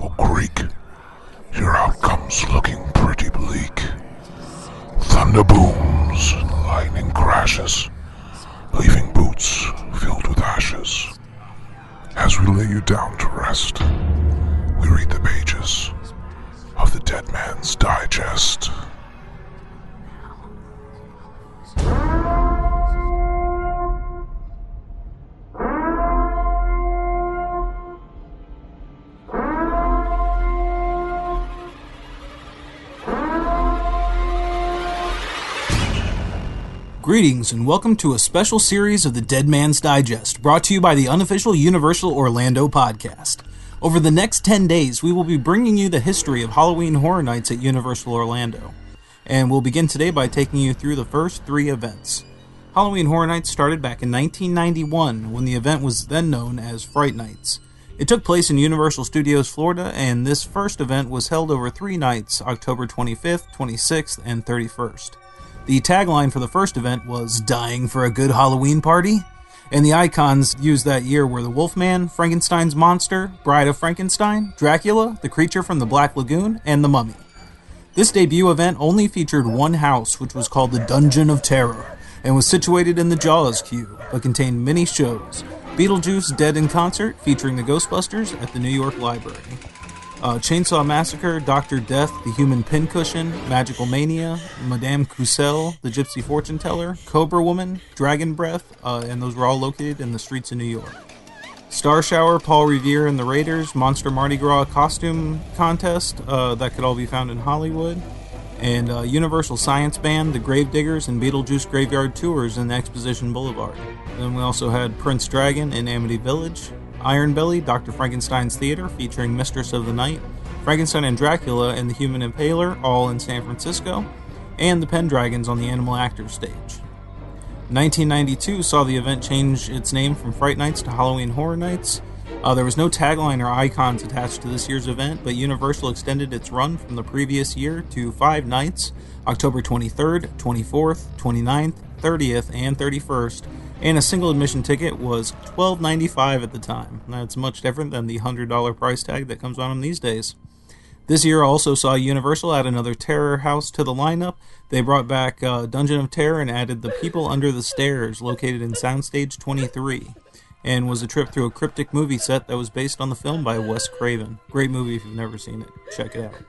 will creak. Your outcome's looking pretty bleak. Thunder booms and lightning crashes, leaving boots filled with ashes. As we lay you down to rest, we read the pages of the Dead Man's Digest. Greetings and welcome to a special series of the Dead Man's Digest, brought to you by the Unofficial Universal Orlando podcast. Over the next 10 days, we will be bringing you the history of Halloween Horror Nights at Universal Orlando. And we'll begin today by taking you through the first three events. Halloween Horror Nights started back in 1991, when the event was then known as Fright Nights. It took place in Universal Studios, Florida, and this first event was held over 3 nights, October 25th, 26th, and 31st. The tagline for the first event was, "Dying for a good Halloween party?" And the icons used that year were the Wolfman, Frankenstein's monster, Bride of Frankenstein, Dracula, the creature from the Black Lagoon, and the Mummy. This debut event only featured one house, which was called the Dungeon of Terror, and was situated in the Jaws queue, but contained many shows. Beetlejuice Dead in Concert, featuring the Ghostbusters at the New York Library. Chainsaw Massacre, Dr. Death, The Human Pincushion, Magical Mania, Madame Cousel, The Gypsy Fortune Teller, Cobra Woman, Dragon Breath, and those were all located in the streets of New York. Star Shower, Paul Revere and the Raiders, Monster Mardi Gras Costume Contest, that could all be found in Hollywood, and Universal Science Band, The Gravediggers, and Beetlejuice Graveyard Tours in Exposition Boulevard. Then we also had Prince Dragon in Amity Village, Iron Belly, Dr. Frankenstein's Theater, featuring Mistress of the Night, Frankenstein and Dracula and the Human Impaler, all in San Francisco, and the Pendragons on the Animal Actors stage. 1992 saw the event change its name from Fright Nights to Halloween Horror Nights. There was no tagline or icons attached to this year's event, but Universal extended its run from the previous year to 5 nights, October 23rd, 24th, 29th, 30th, and 31st, and a single admission ticket was $12.95 at the time. That's much different than the $100 price tag that comes on them these days. This year also saw Universal add another terror house to the lineup. They brought back Dungeon of Terror and added The People Under the Stairs, located in Soundstage 23, and was a trip through a cryptic movie set that was based on the film by Wes Craven. Great movie if you've never seen it. Check it out.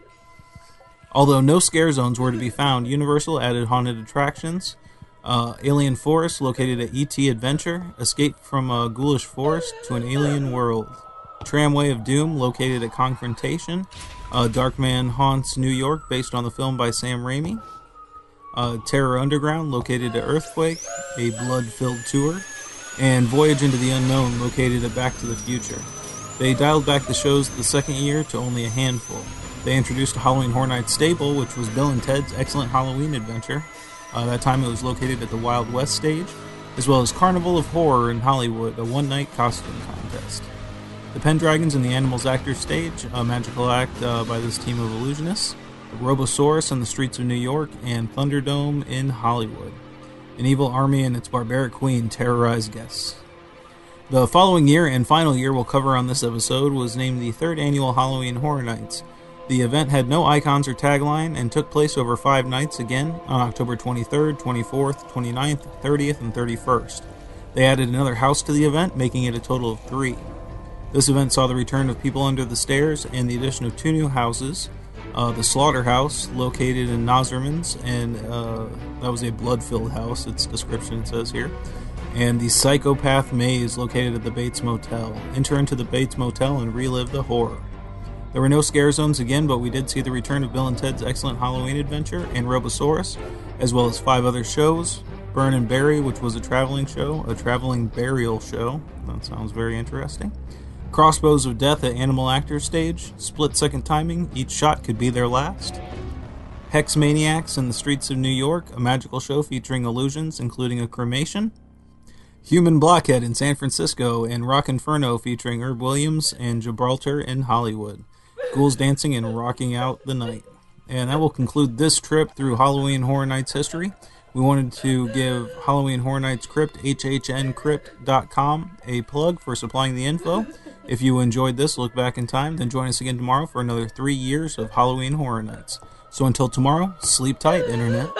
Although no scare zones were to be found, Universal added haunted attractions. Alien Forest, located at E.T. Adventure, Escape from a Ghoulish Forest to an Alien World. Tramway of Doom, located at Confrontation. Darkman Haunts New York, based on the film by Sam Raimi. Terror Underground, located at Earthquake, a blood-filled tour. And Voyage into the Unknown, located at Back to the Future. They dialed back the shows the second year to only a handful. They introduced a Halloween Horror Nights stable, which was Bill and Ted's Excellent Halloween Adventure. That time it was located at the Wild West stage, as well as Carnival of Horror in Hollywood, a one-night costume contest. The Pendragons and the Animals Actors stage, a magical act by this team of illusionists. Robosaurus in the streets of New York, and Thunderdome in Hollywood. An evil army and its barbaric queen terrorized guests. The following year and final year we'll cover on this episode was named the 3rd Annual Halloween Horror Nights. The event had no icons or tagline and took place over 5 nights again on October 23rd, 24th, 29th, 30th, and 31st. They added another house to the event, making it a total of 3. This event saw the return of People Under the Stairs and the addition of 2 new houses. The Slaughterhouse, located in Nosserman's, and that was a blood-filled house, its description says here. And the Psychopath Maze, located at the Bates Motel. Enter into the Bates Motel and relive the horror. There were no scare zones again, but we did see the return of Bill and Ted's Excellent Halloween Adventure and Robosaurus, as well as 5 other shows. Burn and Bury, which was a traveling show, a traveling burial show. That sounds very interesting. Crossbows of Death at Animal Actors stage. Split-second timing, each shot could be their last. Hex Maniacs in the Streets of New York, a magical show featuring illusions, including a cremation. Human Blockhead in San Francisco, and Rock Inferno featuring Herb Williams and Gibraltar in Hollywood. Ghouls dancing and rocking out the night. And that will conclude this trip through Halloween Horror Nights history. We wanted to give Halloween Horror Nights Crypt, HHNcrypt.com, a plug for supplying the info. If you enjoyed this look back in time, then join us again tomorrow for another 3 years of Halloween Horror Nights. So until tomorrow, sleep tight, Internet.